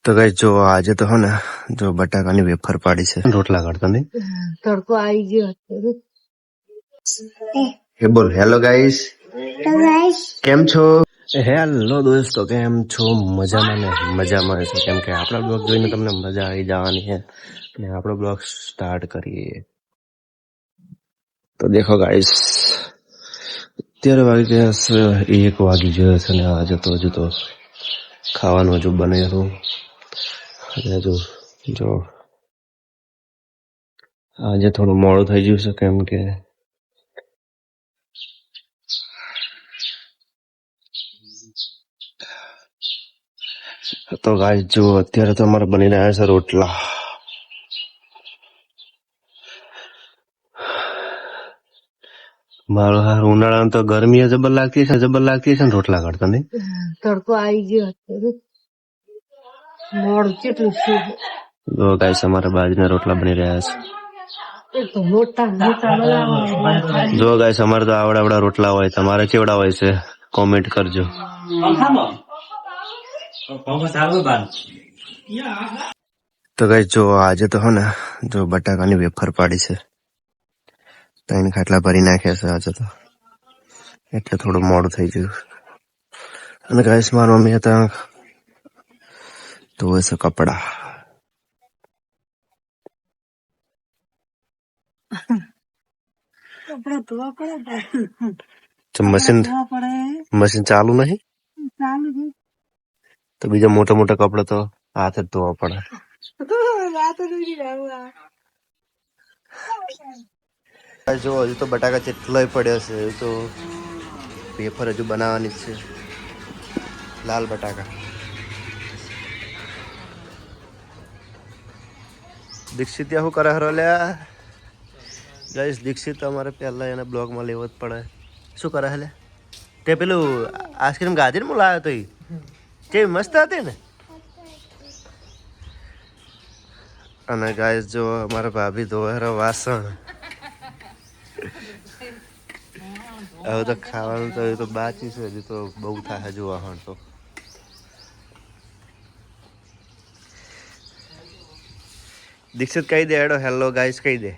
तो गाइस जो आज तो है ना जो बटाकानी वेफर पाड़ी છે રોટલા કરતા નહીં તડકો આવી ગયો હે બોલ હેલો ગાઈસ કેમ છો હેલો દોસ્તો કેમ છો મજામાં ને મજામાં છો કેમ કે આપણા બ્લોગ જોઈને તમને મજા આવી જવાની છે અને આપણો બ્લોગ સ્ટાર્ટ કરીએ તો દેખો ગાઈસ અત્યારે વાગી ગયા છે 1 વાગી ગયો છે અને આજે તો હજુ તો ખાવાનું હજુ બને હતું અને જો આજે થોડું મોડું થઈ ગયું છે કેમ કે તો ગાઈસ જો અત્યારે તો અમારે બની રહ્યા છે રોટલા મારો હાર ઉનાળામાં તો ગરમી જબર લાગતી છે ને રોટલા કરતા નહીં તડકો આવી ગયો મોડું કેટલું છે તો ગાઈસ અમારા બાજરીના રોટલા બની રહ્યા છે જો ગાઈસ અમારે તો આવડા રોટલા હોય તમારે કેવડા હોય છે કોમેન્ટ કરજો તો ગાઈસ જો આજે તો હે ને જો બટાકાની વેફર પાડી છે 3 ખાટલા ભરી નાખ્યા છે આજે તો એટલે થોડું મોડું થઈ ગયું અને ગાઈસ મારી મમ્મી હતા ધોવે છે કપડા મશીન ચાલુ નહીં તો બીજા મોટા કપડા તો હાથે જ ધોવા પડે જો હજુ તો બટાકા કેટલોય પડ્યો છે હજુ તો વેફર હજુ બનાવવાની છે લાલ બટાકા દીક્ષિત શું કરે હરો લ્યા ગાઈસ દીક્ષિત અમારે પહેલા એના બ્લોગમાં લેવો જ પડે શું કરે હલે તે પેલું આઈસ્ક્રીમ ગાધી ને હું લાવ્યો તો કેવી મસ્ત હતી ને અને ગાઈસ જો અમારા ભાભી ધોવે વાસણ હવે તો ખાવાનું તો બાકી છે હજુ તો બહુ થાય હજુ વાહણ તો દીક્ષિત કહી દે હેડો હેલો ગાઈસ કહી દે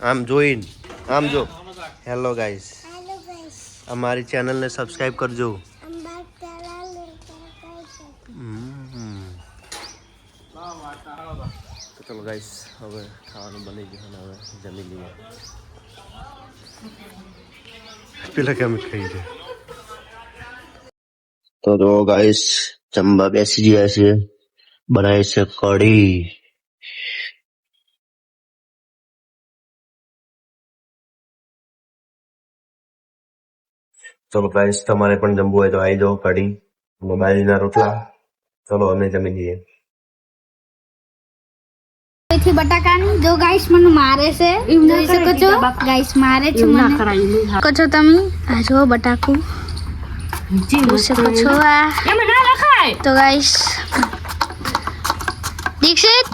આમ જોઈને આમ જો હેલો ગાઈસ અમારી ચેનલને સબસ્ક્રાઇબ કરજો તો ચલો ગાઈસ હવે ખાવાનું બની ગયું હવે જમી લઈએ પેલા કેમ ખાઈ છે તો જો ગાઈસ જમવા બેસી ગયા છે બનાવી છે કઢી ચલો ગાઈસ તમારે પણ જમવું હોય તો આવી જાઓ કઢી બાજરીના રોટલા ચલો અમે જમી લઈએ થી બટાકાની જો ગાઈસ મને મારે છે જોઈ શકો છો ગાઈસ મારે છે મને શકો છો તમે આ જો બટાકું જોઈ શકો છો આ એમાં ના લખાય તો ગાઈસ દીક્ષિત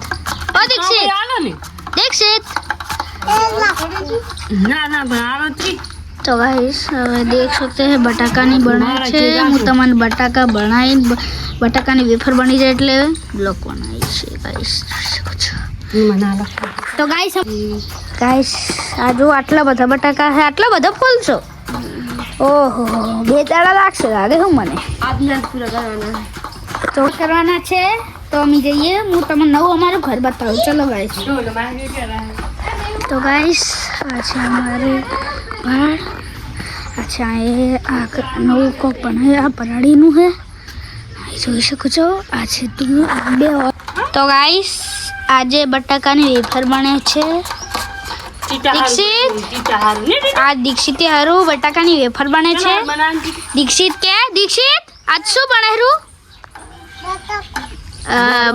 तो गाइस देख सकते हैं बटाकानी बनाए છે હું તમને બટાકા બનાવી બટાકાની વેફર બની જાય એટલે બ્લોક બનાવી છે ગાઈસ તો ગાઈસ આ જો આટલા બધા બટાકા છે આટલા બધા ફૂલશો ઓહો 2 દાડા લાગશે લાગે હું મને આજના પૂરા કરવાના તો કરવાના છે તો અમે જઈએ હું તમને નવું અમારું ઘર બતાવું ચલો ગાઈસ तो गाइस अच्छा हमारे बाहर अच्छा ये नव को बनाया पराड़ी है જોઈ શકો છો આજે બે તો ગાઈસ આજે બટાકાની વેફર બને છે દીક્ષિત હારું બટાકાની વેફર બને છે દીક્ષિત આજ શું બને હારું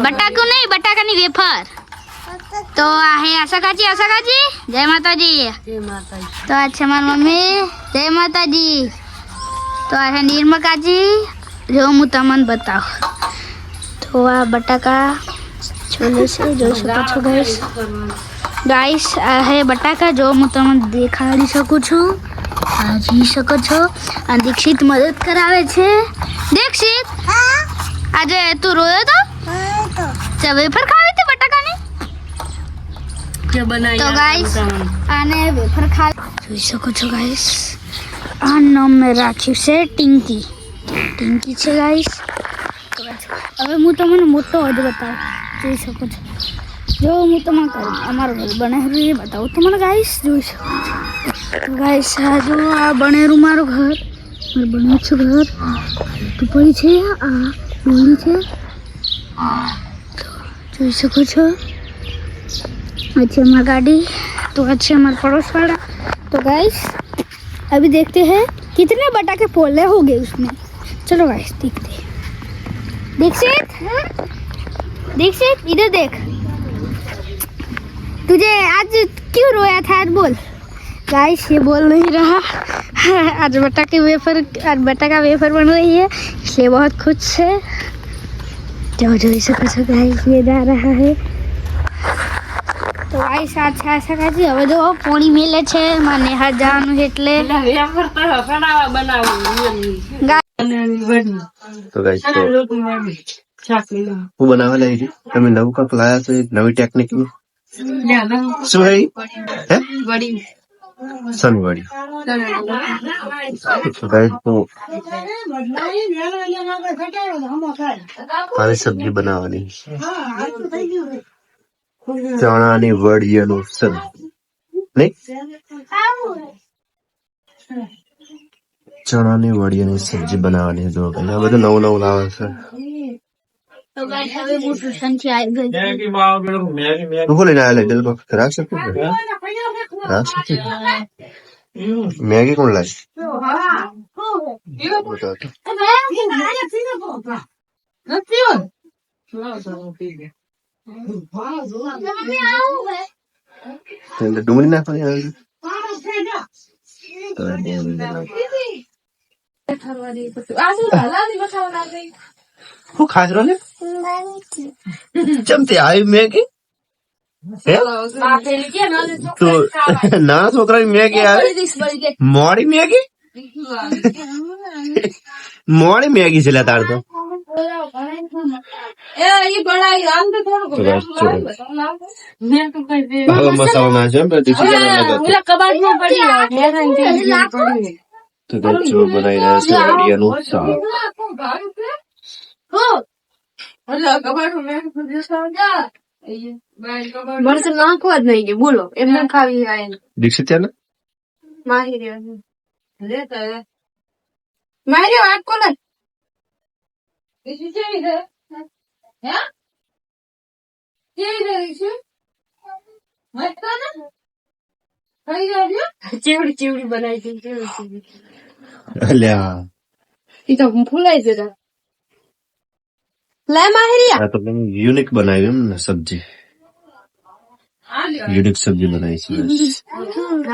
બટાકું નહીં બટાકાની વેફર तो आहे आशा काची जय माताजी तो अच्छा मार मम्मी जय माताजी तो आहे निर्मा काची जो હું તમને બતાવ તો આ બટાકા છોલે છે જોઈ શકો છો ગાઈસ આ હે બટાકા જો હું તમને દેખાડી શકું છું આ જોઈ શકો છો આ દીક્ષિત મદદ કરાવે છે દીક્ષિત આજે તું રોયો તો છે વેફર ખાવી હતી બટાકાની તો ગાઈસ આને વેફર ખાવી જોઈ શકો છો ગાઈસ આ નામ મેં રાખ્યું છે ટિંકી ટિંકી છે ગાઈસ હવે હું તમને મોટો હદ બતાવું જોઈ શકો છો જો હું તમને અમારું ઘર બનાવેલું એ બતાવું તમને ગાઈસ જોઈ શકો છો ગાઈસ આ જો આ બનેલું મારું ઘર બનાવ્યું છે ઘર ટુપડી છે આ ડોલી છે જોઈ શકો છો अच्छी हमारी गाड़ी तो अच्छे हमारे पड़ोस वाला तो गाइस अभी देखते हैं कितने बटाके फोड़े हो गए उसमें चलो गाइस देखते हैं दीक्षित इधर देख तुझे आज क्यों रोया था आज बोल गाइस ये बोल नहीं रहा आज बटाका वेफर बन रही है इसलिए बहुत खुश है जो जोई सको છો गाइस ये जा रहा है તો ગાઈસ આ છે સકાજી હવે જો પોણી મેલે છે મને હાથ જવાનું છે એટલે તો ગાઈસ તો હું બનાવવા લાગી છું તમે નવું કપ લાયા છો એક નવી ટેકનિક ની શું હે સનવડી તો ગાઈસ તો મારી સબ્જી બનાવવાની ચણાની વડીયાનું સબ્જી નહીં ચણાની વડીયાની સબ્જી બનાવવાની જો આ બધું નવું નવું લાવે છે તો ગાઈસ હવે હું ટ્યુશન થી આવી ગઈ તું લઈને આવ્યા ડેલ બોક્સ રાખ શકતી મેગી કોણ લાવી ડુંગળી નાખવાની આવે હું ખાસ રહો ને ચમતી આવી મેગી તો નાના છોકરાની મેગી આવે મોડી મેગી છે લે તાર તો મસાલો નાખ્યો તો બનાવી રહ્યા છે વડિયાનું શાક મરચ નાખવા જ નહીં બોલો એમને ખાવી દીક્ષિત ત્યાં ને મારી વાત કોને ચેવડી બનાવી અલ્યા એ તો ફૂલાઈ જતા લે માહિરિયા આ તો યુનિક બનાવી એમ ને સબ્જી યુનિક સબ્જી બનાવી છે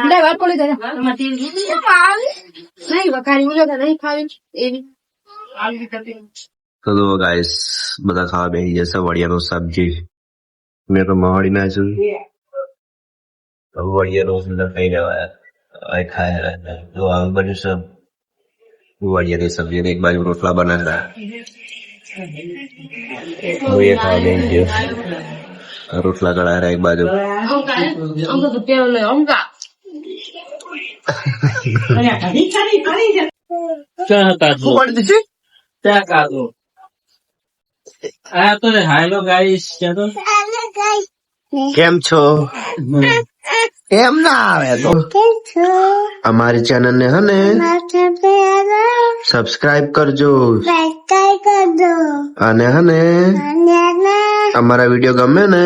લે વાત કોને જરા નહીં વકારી ઉલો નહીં ખાવી એની તો ગાઈસ બધા ખાવા બેસી જશે વડિયાનું સબ્જી મેં તો મહાડી ના છું વડિયાનું ખાઈ રહ્યા ખાય જો આ બધું સબ વડિયાની સબ્જી એક બાજુ રોટલા બનાવ્યા હું એ ખાવા બેસી ગયો રોટલા કઢાયા એક બાજુ કેમ છો એમ ના આવે તો અમારી ચેનલ ને હે ને સબસ્ક્રાઇબ કરજો અને હે ને અમારા વિડીયો ગમે ને